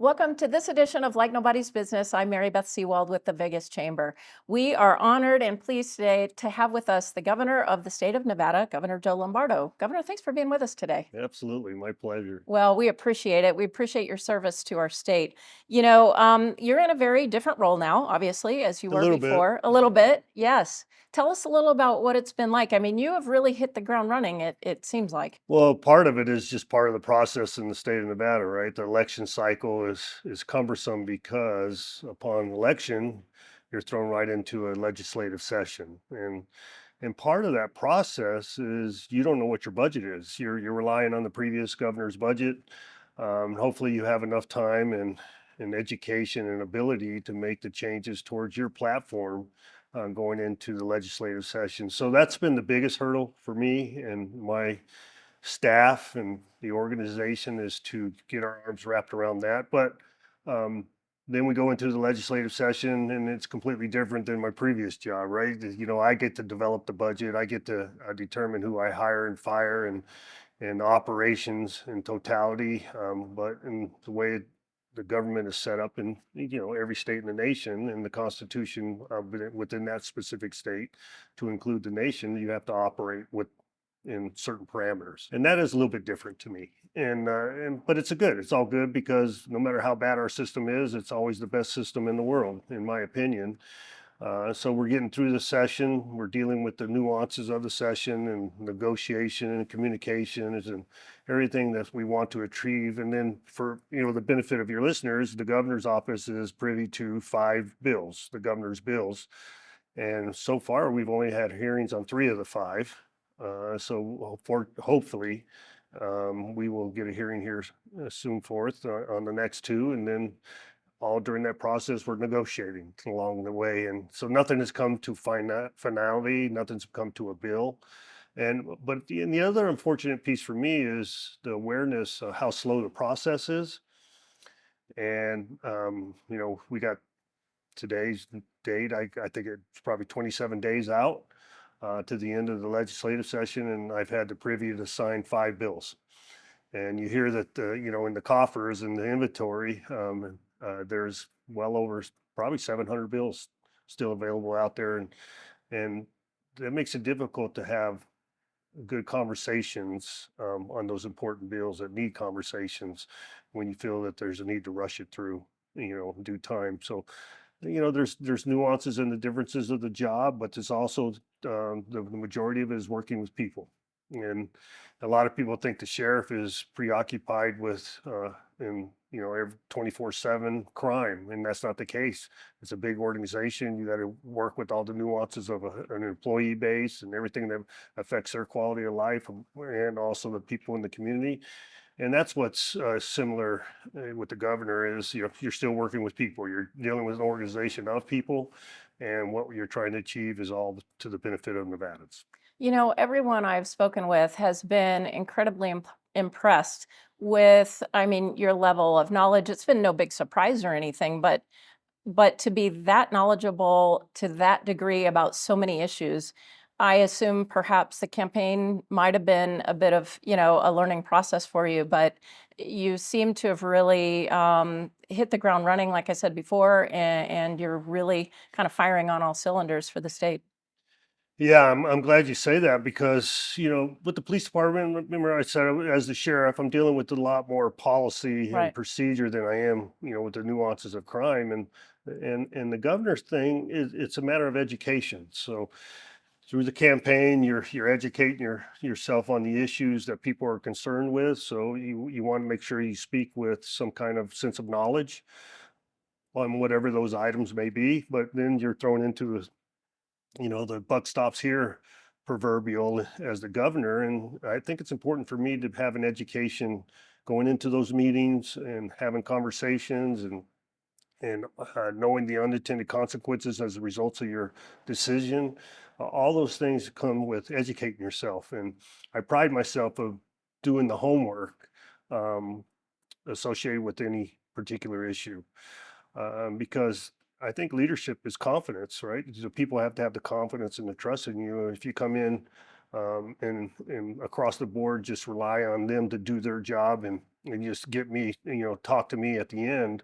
Welcome to this edition of Like Nobody's Business. I'm Mary Beth Sewald with the Vegas Chamber. We are honored and pleased today to have with us the governor of the state of Nevada, Governor Joe Lombardo. Governor, thanks for being with us today. Absolutely, my pleasure. Well, we appreciate it. We appreciate your service to our state. You're in a very different role now, obviously, as you A were little bit. before. A little bit, yes. Tell us a little about what it's been like. I mean, you have really hit the ground running, it seems like. Well, part of it is just part of the process in the state of Nevada, right? The election cycle is cumbersome because upon election, you're thrown right into a legislative session. And part of that process is you don't know what your budget is. You're relying on the previous governor's budget. Hopefully you have enough time and education and ability to make the changes towards your platform going into the legislative session. So that's been the biggest hurdle for me and my staff and the organization, is to get our arms wrapped around that. But um, then we go into the legislative session and it's completely different than my previous job, right? I get to develop the budget. I get to determine who I hire and fire and operations in totality. But in the way the government is set up in every state in the nation, and the Constitution within that specific state, to include the nation, you have to operate in certain parameters, and that is a little bit different to me. And but it's all good, because no matter how bad our system is, it's always the best system in the world, in my opinion. So we're getting through the session. We're dealing with the nuances of the session and negotiation and communications and everything that we want to achieve. And then, for the benefit of your listeners, the governor's office is privy to 5 bills, the governor's bills. And so far, we've only had hearings on 3 of the 5. Hopefully, we will get a hearing here soon forth on the next 2, and then all during that process, we're negotiating along the way. And so nothing has come to finality, nothing's come to a bill. And the other unfortunate piece for me is the awareness of how slow the process is. And we got today's date. I think it's probably 27 days out to the end of the legislative session, and I've had the privy to sign 5 bills. And you hear that in the coffers and the inventory, there's well over probably 700 bills still available out there, and that makes it difficult to have good conversations on those important bills that need conversations, when you feel that there's a need to rush it through in due time. So there's nuances and the differences of the job, but there's also the majority of it is working with people. And a lot of people think the sheriff is preoccupied with every 24/7 crime, and that's not the case. It's a big organization. You got to work with all the nuances of an employee base and everything that affects their quality of life, and also the people in the community. And that's what's similar with the governor is, you're still working with people. You're dealing with an organization of people, and what you're trying to achieve is all to the benefit of Nevadans. Everyone I've spoken with has been incredibly impressed with, I mean, your level of knowledge. It's been no big surprise or anything, but to be that knowledgeable to that degree about so many issues, I assume perhaps the campaign might have been a bit of, a learning process for you, but you seem to have really hit the ground running, like I said before, and you're really kind of firing on all cylinders for the state. Yeah, I'm glad you say that, because, with the police department, remember I said, as the sheriff, I'm dealing with a lot more policy and Right. procedure than I am, with the nuances of crime. And the governor's thing is, it's a matter of education. So through the campaign, you're educating yourself on the issues that people are concerned with. So you want to make sure you speak with some kind of sense of knowledge on whatever those items may be. But then you're thrown into the buck stops here proverbial as the governor. And I think it's important for me to have an education going into those meetings and having conversations, and knowing the unintended consequences as a result of your decision. All those things come with educating yourself. And I pride myself of doing the homework um, associated with any particular issue, because I think leadership is confidence, right? So people have to have the confidence and the trust in you. If you come in and across the board just rely on them to do their job, and and just get me, talk to me at the end,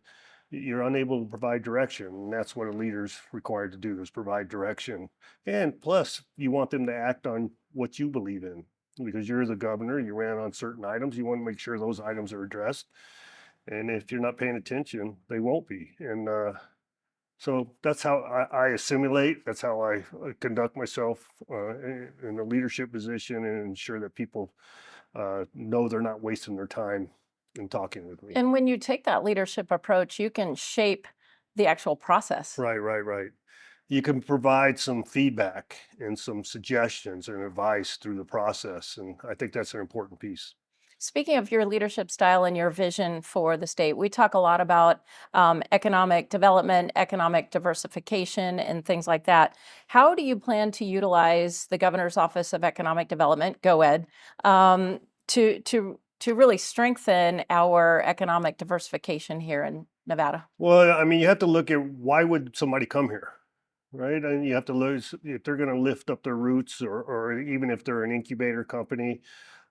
you're unable to provide direction. And that's what a leader's required to do, is provide direction. And plus, you want them to act on what you believe in, because you're the governor, you ran on certain items, you want to make sure those items are addressed. And if you're not paying attention, they won't be. And so that's how I assimilate. That's how I conduct myself in a leadership position, and ensure that people know they're not wasting their time in talking with me. And when you take that leadership approach, you can shape the actual process. Right, right, right. You can provide some feedback and some suggestions and advice through the process. And I think that's an important piece. Speaking of your leadership style and your vision for the state, we talk a lot about economic development, economic diversification, and things like that. How do you plan to utilize the Governor's Office of Economic Development, GOED, to really strengthen our economic diversification here in Nevada? Well, I mean, you have to look at, why would somebody come here, right? And you have to look if they're going to lift up their roots, or even if they're an incubator company,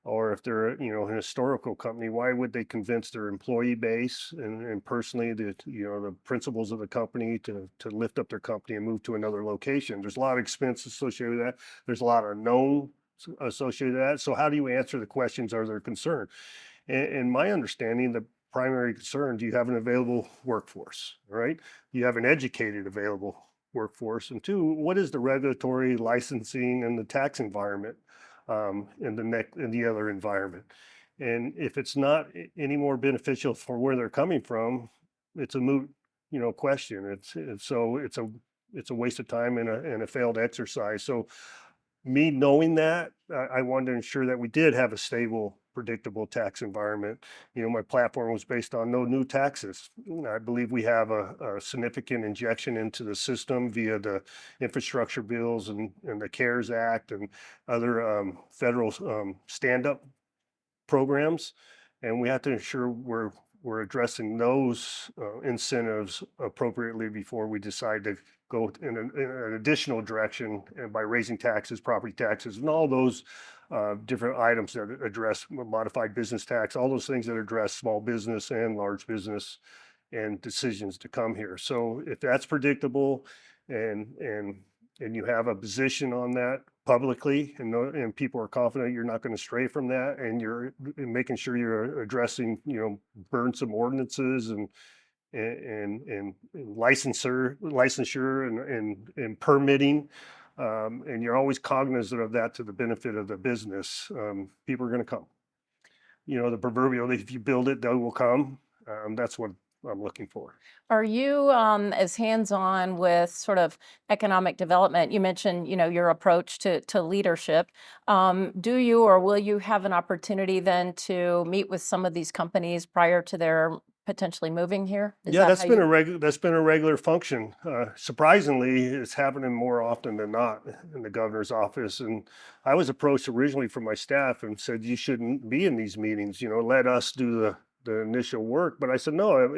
or if they're, an historical company, why would they convince their employee base and personally the principals of the company to lift up their company and move to another location? There's a lot of expense associated with that. There's a lot of known associated with that. So how do you answer the questions? Are there concerned? And my understanding, the primary concern, do you have an available workforce, right? Do you have an educated available workforce? And two, what is the regulatory, licensing, and the tax environment in the other environment? And if it's not any more beneficial for where they're coming from, it's a moot, question. It's a waste of time and a failed exercise. So me knowing that, I wanted to ensure that we did have a stable, predictable tax environment. My platform was based on no new taxes. I believe we have a significant injection into the system via the infrastructure bills and the CARES Act and other federal stand-up programs. And we have to ensure we're addressing those incentives appropriately before we decide to go in an additional direction, and by raising taxes, property taxes, and all those different items that address modified business tax, all those things that address small business and large business and decisions to come here. So if that's predictable, and you have a position on that publicly, and people are confident you're not going to stray from that, and you're making sure you're addressing, burdensome ordinances and licensure and permitting, and you're always cognizant of that to the benefit of the business, people are going to come. The proverbial, if you build it, they will come. That's what I'm looking for. Are you as hands-on with sort of economic development? You mentioned, your approach to leadership. Do you or will you have an opportunity then to meet with some of these companies prior to their potentially moving here? Is Yeah, that how you? that's been a regular function. Surprisingly, it's happening more often than not in the governor's office. And I was approached originally from my staff and said, you shouldn't be in these meetings. Let us do the initial work. But I said, no,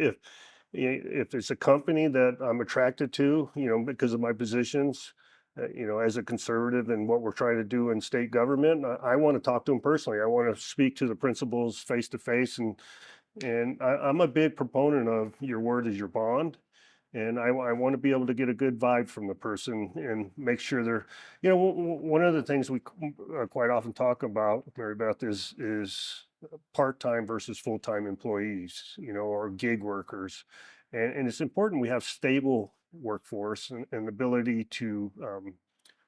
if it's a company that I'm attracted to, because of my positions, as a conservative and what we're trying to do in state government, I want to talk to them personally. I want to speak to the principals face to face, and I'm a big proponent of your word is your bond. And I want to be able to get a good vibe from the person and make sure they're, one of the things we quite often talk about, Mary Beth, is part-time versus full-time employees, or gig workers. And it's important we have stable workforce and ability to,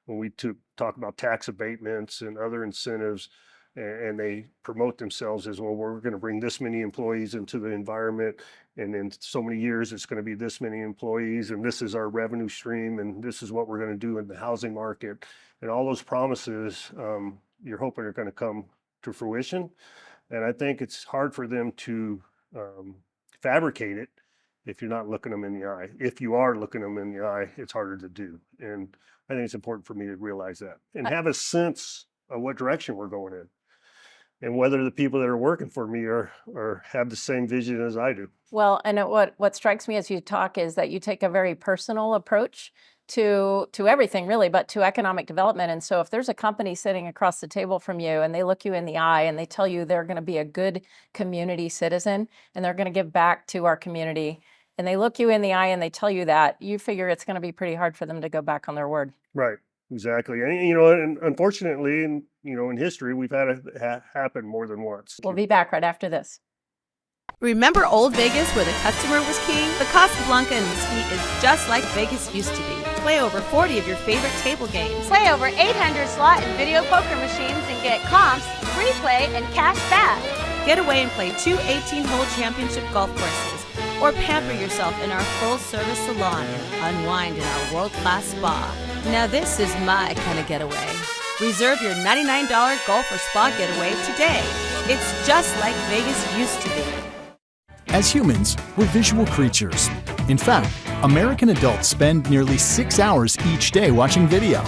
when we talk about tax abatements and other incentives, and they promote themselves as, well, we're going to bring this many employees into the environment, and in so many years it's going to be this many employees, and this is our revenue stream, and this is what we're going to do in the housing market, and all those promises, you're hoping are going to come to fruition. And I think it's hard for them to fabricate it if you're not looking them in the eye. If you are looking them in the eye, it's harder to do. And I think it's important for me to realize that and have a sense of what direction we're going in, and whether the people that are working for me are have the same vision as I do. Well, and what strikes me as you talk is that you take a very personal approach to everything really, but to economic development. And so if there's a company sitting across the table from you and they look you in the eye and they tell you they're going to be a good community citizen and they're going to give back to our community, and they look you in the eye and they tell you that, you figure it's going to be pretty hard for them to go back on their word. Right. Exactly. And unfortunately, in history, we've had it happen more than once. We'll be back right after this. Remember Old Vegas where the customer was king? The Casablanca in Mesquite is just like Vegas used to be. Play over 40 of your favorite table games. Play over 800 slot and video poker machines and get comps, free play, and cash back. Get away and play 2 18-hole championship golf courses. Or pamper yourself in our full-service salon and unwind in our world-class spa. Now this is my kind of getaway. Reserve your $99 golf or spa getaway today. It's just like Vegas used to be. As humans, we're visual creatures. In fact, American adults spend nearly 6 hours each day watching video,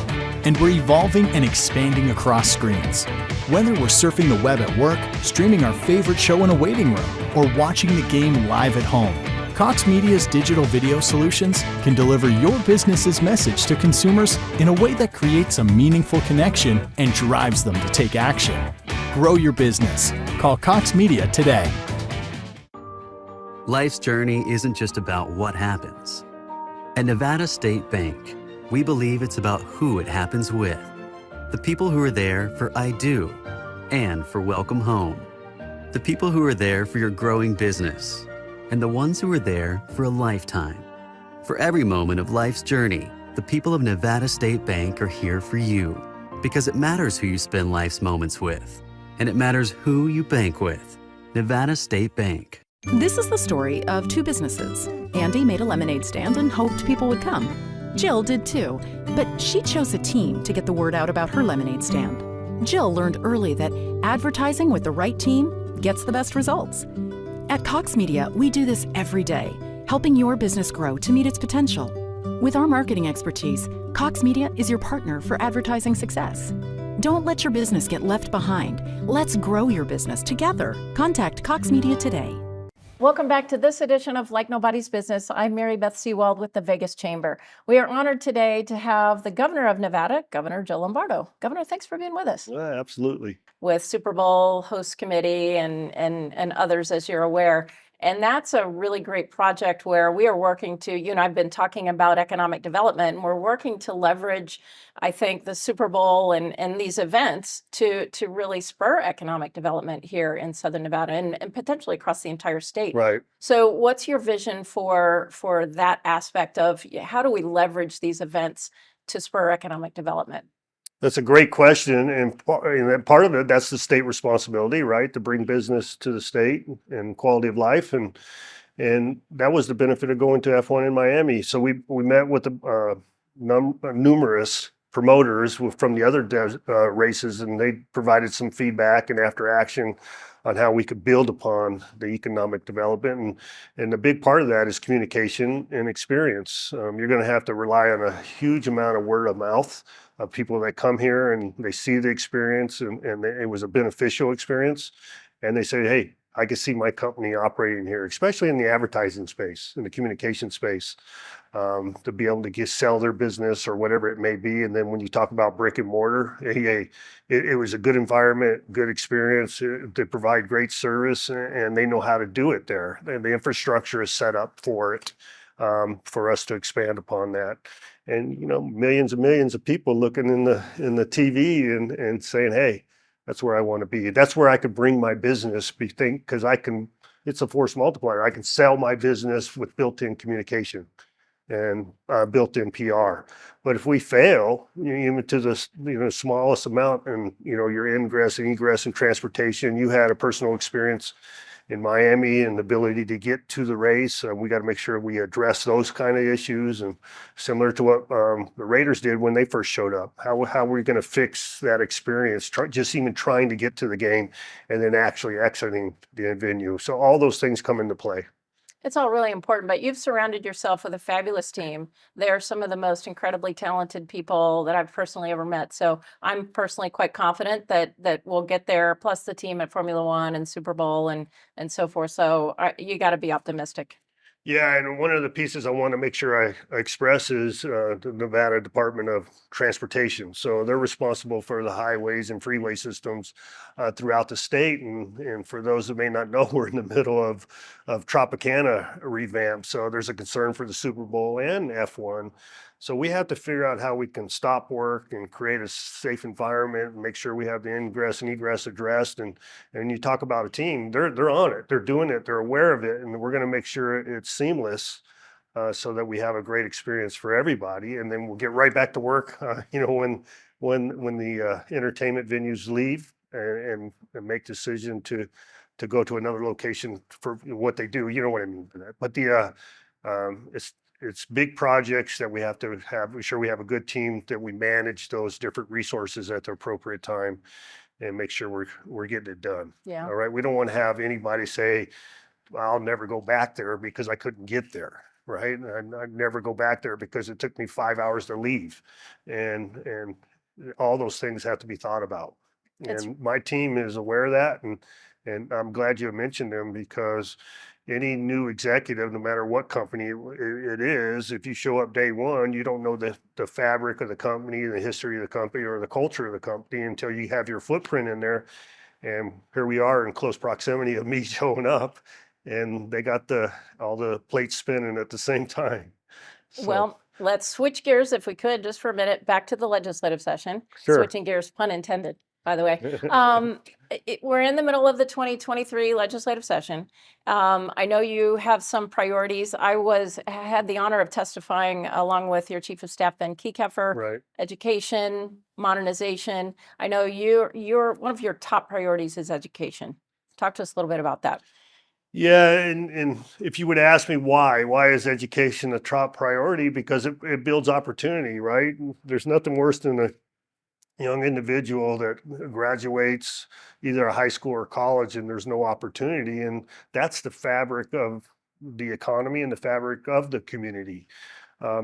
and we're evolving and expanding across screens. Whether we're surfing the web at work, streaming our favorite show in a waiting room, or watching the game live at home, Cox Media's digital video solutions can deliver your business's message to consumers in a way that creates a meaningful connection and drives them to take action. Grow your business. Call Cox Media today. Life's journey isn't just about what happens. At Nevada State Bank, we believe it's about who it happens with. The people who are there for I Do and for welcome home. The people who are there for your growing business. And the ones who are there for a lifetime. For every moment of life's journey, the people of Nevada State Bank are here for you. Because it matters who you spend life's moments with. And it matters who you bank with. Nevada State Bank. This is the story of two businesses. Andy made a lemonade stand and hoped people would come. Jill did too, but she chose a team to get the word out about her lemonade stand. Jill learned early that advertising with the right team gets the best results. At Cox Media, we do this every day, helping your business grow to meet its potential. With our marketing expertise, Cox Media is your partner for advertising success. Don't let your business get left behind. Let's grow your business together. Contact Cox Media today. Welcome back to this edition of Like Nobody's Business. I'm Mary Beth Sewald with the Vegas Chamber. We are honored today to have the Governor of Nevada, Governor Joe Lombardo. Governor, thanks for being with us. Yeah, absolutely. With Super Bowl host committee and others, as you're aware. And that's a really great project where we are working to, you and I've been talking about economic development, and we're working to leverage, I think, the Super Bowl and these events to really spur economic development here in Southern Nevada and potentially across the entire state. Right. So what's your vision for that aspect of how do we leverage these events to spur economic development? That's a great question, and part of it, that's the state responsibility, right, to bring business to the state and quality of life, and that was the benefit of going to F1 in Miami. So we met with the numerous promoters from the other races, and they provided some feedback and after action on how we could build upon the economic development, and the big part of that is communication and experience. You're going to have to rely on a huge amount of word of mouth of people that come here and they see the experience and it was a beneficial experience, and they say, hey, I can see my company operating here, especially in the advertising space, in the communication space, to be able to sell their business or whatever it may be. And then when you talk about brick and mortar, it was a good environment, good experience. They provide great service and they know how to do it there. And the infrastructure is set up for it, for us to expand upon that. And, millions and millions of people looking in the TV and saying, hey, that's where I want to be. That's where I could bring my business, because it's a force multiplier. I can sell my business with built-in communication and built-in PR. But if we fail, even to the smallest amount, and your ingress and egress and transportation, you had a personal experience in Miami and the ability to get to the race. We got to make sure we address those kind of issues, and similar to what the Raiders did when they first showed up. How are we going to fix that experience? Just even trying to get to the game and then actually exiting the venue. So all those things come into play. It's all really important, but you've surrounded yourself with a fabulous team. They're some of the most incredibly talented people that I've personally ever met. So I'm personally quite confident that we'll get there, plus the team at Formula One and Super Bowl and so forth. So you got to be optimistic. Yeah, and one of the pieces I want to make sure I express is the Nevada Department of Transportation. So they're responsible for the highways and freeway systems throughout the state. And for those who may not know, we're in the middle of Tropicana revamp. So there's a concern for the Super Bowl and F1. So we have to figure out how we can stop work and create a safe environment and make sure we have the ingress and egress addressed. And you talk about a team, they're on it, they're doing it, they're aware of it, and we're going to make sure it's seamless so that we have a great experience for everybody. And then we'll get right back to work, when the entertainment venues leave and make decision to go to another location for what they do. You know what I mean by that. But it's big projects that we have to have. We're sure we have a good team that we manage those different resources at the appropriate time and make sure we're getting it done. Yeah. All right. We don't want to have anybody say, I'll never go back there because I couldn't get there. Right. And I'd never go back there because it took me 5 hours to leave. And all those things have to be thought about. And my team is aware of that. And I'm glad you mentioned them because any new executive, no matter what company it is, if you show up day one, you don't know the fabric of the company, the history of the company, or the culture of the company until you have your footprint in there. And here we are in close proximity of me showing up, and they got all the plates spinning at the same time. So, Well, let's switch gears if we could just for a minute back to the legislative session. Sure. Switching gears, pun intended, by the way. We're in the middle of the 2023 legislative session. I know you have some priorities. I had the honor of testifying along with your Chief of Staff, Ben Kekeffer, right. education, modernization. I know you're one of your top priorities is education. Talk to us a little bit about that. Yeah, and if you would ask me why is education a top priority? Because it builds opportunity, right? There's nothing worse than a young individual that graduates either a high school or college and there's no opportunity. And that's the fabric of the economy and the fabric of the community,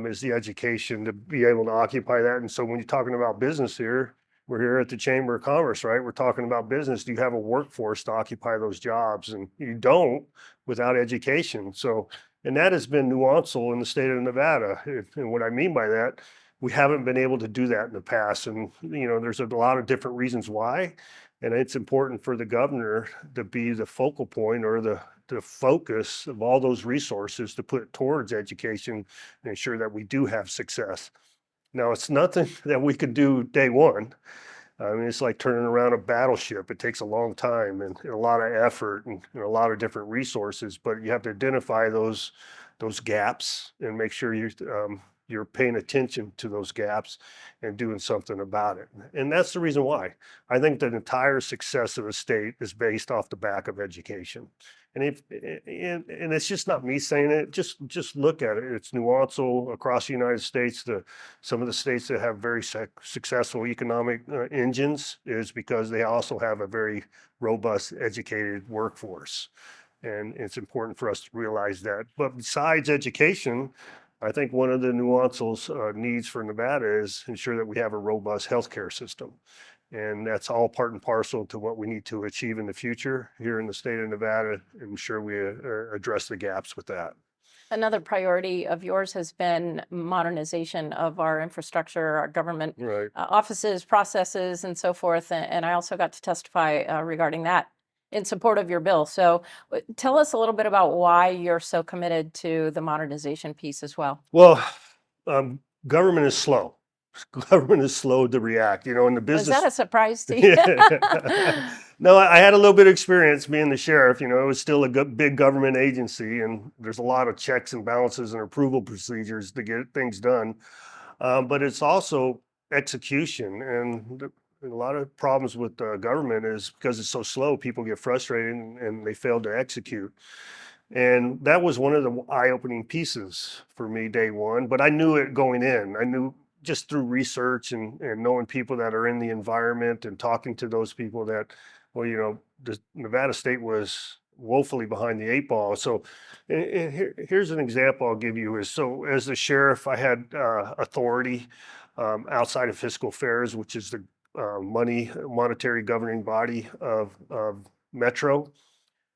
is the education to be able to occupy that. And so when you're talking about business here, we're here at the Chamber of Commerce, right? We're talking about business. Do you have a workforce to occupy those jobs? And you don't without education. So, and that has been nuanced in the state of Nevada. And what I mean by that, we haven't been able to do that in the past. And, there's a lot of different reasons why. And it's important for the governor to be the focal point or the focus of all those resources to put towards education and ensure that we do have success. Now, it's nothing that we can do day one. I mean, it's like turning around a battleship. It takes a long time and a lot of effort and a lot of different resources, but you have to identify those gaps and make sure you're paying attention to those gaps and doing something about it. And that's the reason why. I think the entire success of a state is based off the back of education. And it's just not me saying it. Just look at it. It's nuanced across the United States. Some of the states that have very successful economic engines is because they also have a very robust, educated workforce. And it's important for us to realize that. But besides education, I think one of the nuanced needs for Nevada is ensure that we have a robust healthcare system. And that's all part and parcel to what we need to achieve in the future here in the state of Nevada, and ensure we address the gaps with that. Another priority of yours has been modernization of our infrastructure, our government Right. Offices, processes, and so forth. And I also got to testify regarding that in support of your bill. So tell us a little bit about why you're so committed to the modernization piece as well. Well, government is slow. Government is slow to react, in the business. Was that a surprise to you? Yeah. No, I had a little bit of experience being the sheriff. It was still a big government agency, and there's a lot of checks and balances and approval procedures to get things done. But it's also execution, and a lot of problems with government is because it's so slow, people get frustrated and they fail to execute. And that was one of the eye-opening pieces for me day one, but I knew it going in. I knew just through research and knowing people that are in the environment and talking to those people that, the Nevada State was woefully behind the 8 ball. So here's an example I'll give you so as the sheriff, I had authority outside of fiscal affairs, which is the monetary governing body of Metro,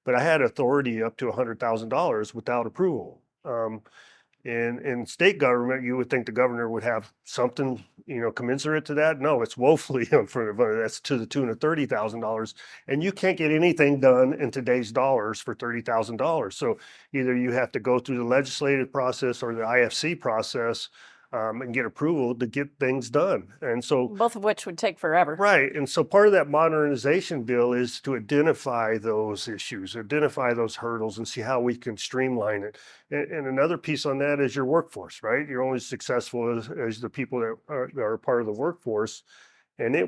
but I had authority up to $100,000 without approval. In state government, you would think the governor would have something, commensurate to that. No, it's woefully unfunded. That's to the tune of $30,000, and you can't get anything done in today's dollars for $30,000. So either you have to go through the legislative process or the IFC process, and get approval to get things done. And so Both of which would take forever. right. And so part of that modernization bill is to identify those issues, identify those hurdles, and see how we can streamline it. And another piece on that is your workforce, right? You're only as successful as the people that are part of the workforce. And I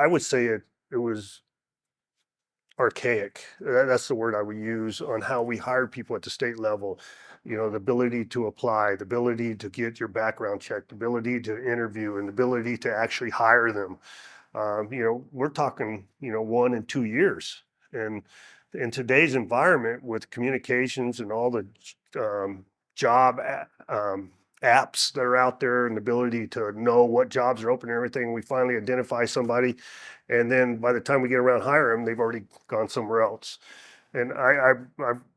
would say it was archaic. That's the word I would use on how we hired people at the state level. The ability to apply, the ability to get your background checked, the ability to interview, and the ability to actually hire them. We're talking, 1 and 2 years. And in today's environment with communications and all the apps that are out there and the ability to know what jobs are open and everything, we finally identify somebody. And then by the time we get around hiring them, they've already gone somewhere else. And I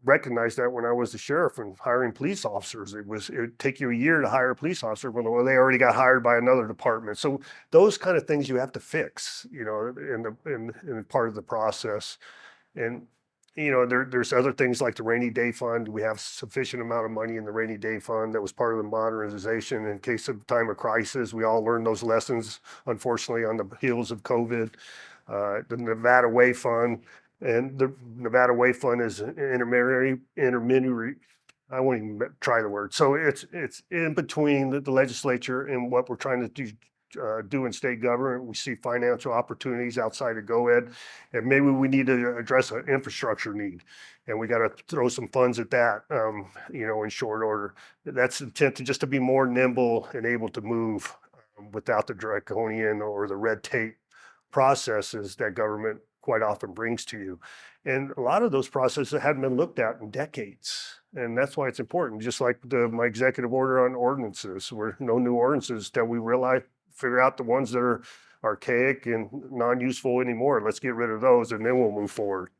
recognized that when I was the sheriff and hiring police officers. It would take you a year to hire a police officer when they already got hired by another department. So those kind of things you have to fix, in part of the process. And there's other things like the rainy day fund. We have sufficient amount of money in the rainy day fund that was part of the modernization in case of time of crisis. We all learned those lessons, unfortunately, on the heels of COVID. The Nevada Way Fund. And the Nevada Way Fund is an intermediary. I won't even try the word. So it's in between the legislature and what we're trying to do in state government. We see financial opportunities outside of GoEd, and maybe we need to address an infrastructure need, and we got to throw some funds at that, in short order. That's the intent, to just to be more nimble and able to move without the draconian or the red tape processes that government quite often brings to you. And a lot of those processes hadn't been looked at in decades. And that's why it's important, just like my executive order on ordinances, where no new ordinances till we figure out the ones that are archaic and non-useful anymore. Let's get rid of those and then we'll move forward.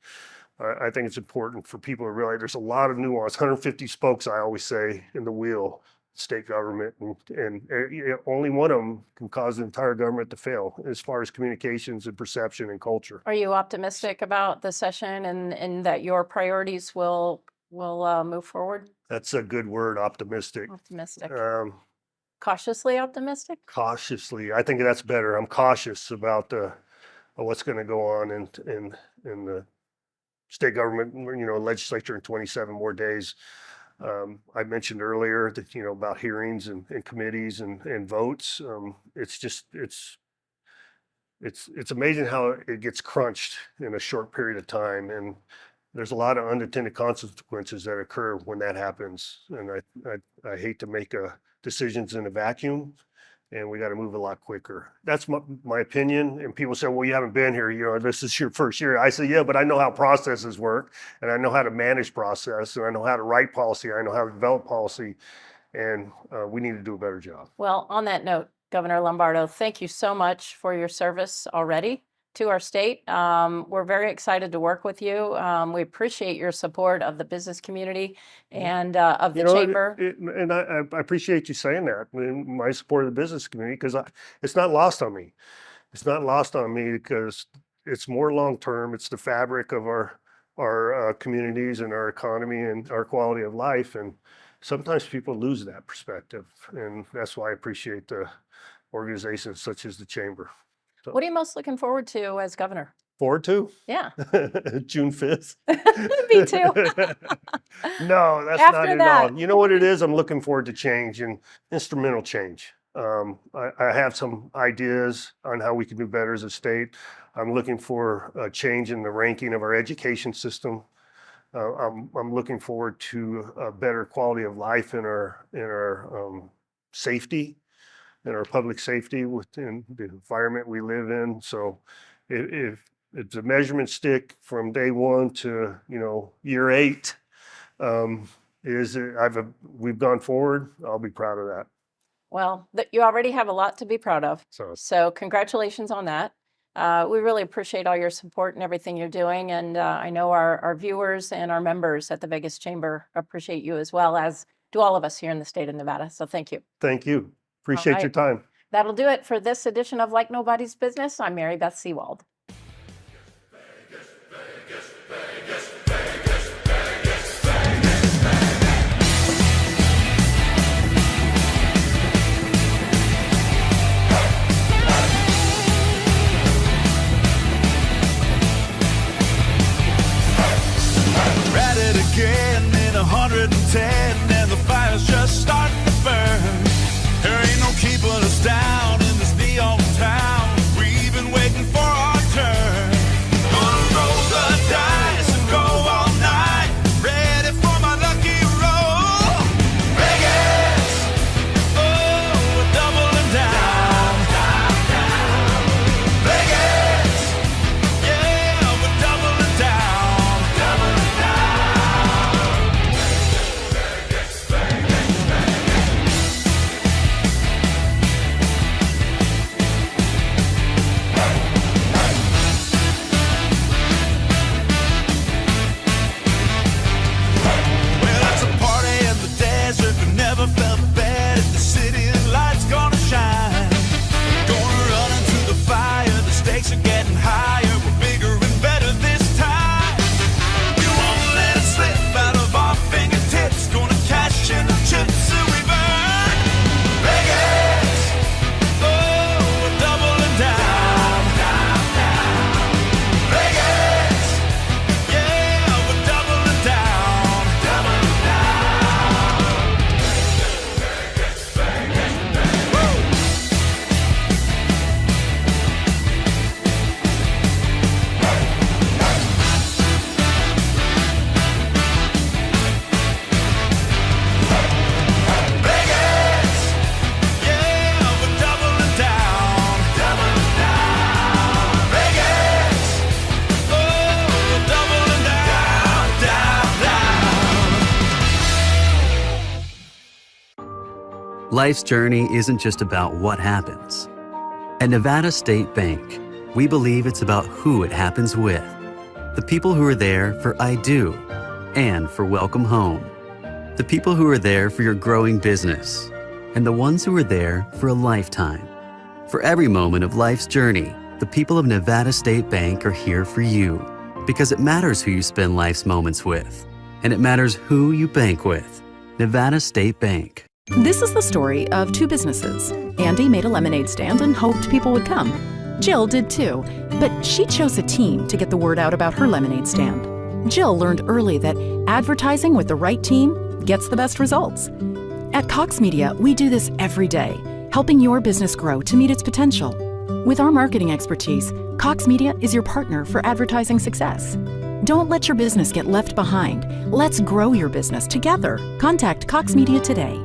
I think it's important for people to realize there's a lot of nuance, 150 spokes, I always say, in the wheel. State government, and only one of them can cause the entire government to fail as far as communications and perception and culture. Are you optimistic about the session and that your priorities will move forward? That's a good word, optimistic. Optimistic. Cautiously optimistic? Cautiously, I think that's better. I'm cautious about what's going to go on in the state government, legislature in 27 more days. I mentioned earlier that, about hearings and committees and votes. It's amazing how it gets crunched in a short period of time. And there's a lot of unintended consequences that occur when that happens. And I hate to make decisions in a vacuum. And we got to move a lot quicker. That's my opinion. And people say, well, you haven't been here, this is your first year. I say, yeah, but I know how processes work, and I know how to manage process, and I know how to write policy, I know how to develop policy, and we need to do a better job. Well, on that note, Governor Lombardo, thank you so much for your service already to our state. We're very excited to work with you. We appreciate your support of the business community and of the chamber. And I appreciate you saying that, my support of the business community, because it's not lost on me. It's not lost on me because it's more long-term. It's the fabric of our communities and our economy and our quality of life. And sometimes people lose that perspective. And that's why I appreciate the organizations such as the chamber. What are you most looking forward to as governor? Forward to? Yeah. June 5th. Me too. No, that's After not at that. all. You know what it is? I'm looking forward to change and instrumental change. I have some ideas on how we can do better as a state. I'm looking for a change in the ranking of our education system. I'm looking forward to a better quality of life in our safety, in our public safety within the environment we live in. So if it's a measurement stick from day one to year 8, we've gone forward, I'll be proud of that. Well, you already have a lot to be proud of. So So congratulations on that. We really appreciate all your support and everything you're doing. And I know our viewers and our members at the Vegas Chamber appreciate you as well, as do all of us here in the state of Nevada. So thank you. Thank you. Appreciate your right. time. That'll do it for this edition of Like Nobody's Business. I'm Mary Beth Sewald. At it again in 110, and the fire's just starting to burn. There ain't no keeping us down in this neon town. We've been waiting for our turn. Gonna roll the dice and go all night, ready for my lucky roll. Vegas, oh, we're doubling down. Vegas, yeah, we're doubling down. Doubling down. Vegas, Vegas, Vegas. Well, it's a party in the desert, but never felt bad. If the city light's gonna shine, gonna run into the fire. The stakes are getting higher. We're bigger and better this time. We won't let it slip out of our fingertips. Gonna cash in the chips that we burn. Vegas, oh, we're doubling down. Vegas, yeah, we're doubling down. Doubling down. Vegas, Vegas, Vegas. Woo! Vegas, yeah, we're doubling down. Doubling down. Vegas, oh, we're doubling down, down, down. Life's journey isn't just about what happens. At Nevada State Bank, we believe it's about who it happens with. The people who are there for I do and for welcome home. The people who are there for your growing business. And the ones who are there for a lifetime. For every moment of life's journey, the people of Nevada State Bank are here for you. Because it matters who you spend life's moments with. And it matters who you bank with. Nevada State Bank. This is the story of two businesses. Andy made a lemonade stand and hoped people would come. Jill did too, but she chose a team to get the word out about her lemonade stand. Jill learned early that advertising with the right team gets the best results. At Cox Media, we do this every day, helping your business grow to meet its potential. With our marketing expertise, Cox Media is your partner for advertising success. Don't let your business get left behind. Let's grow your business together. Contact Cox Media today.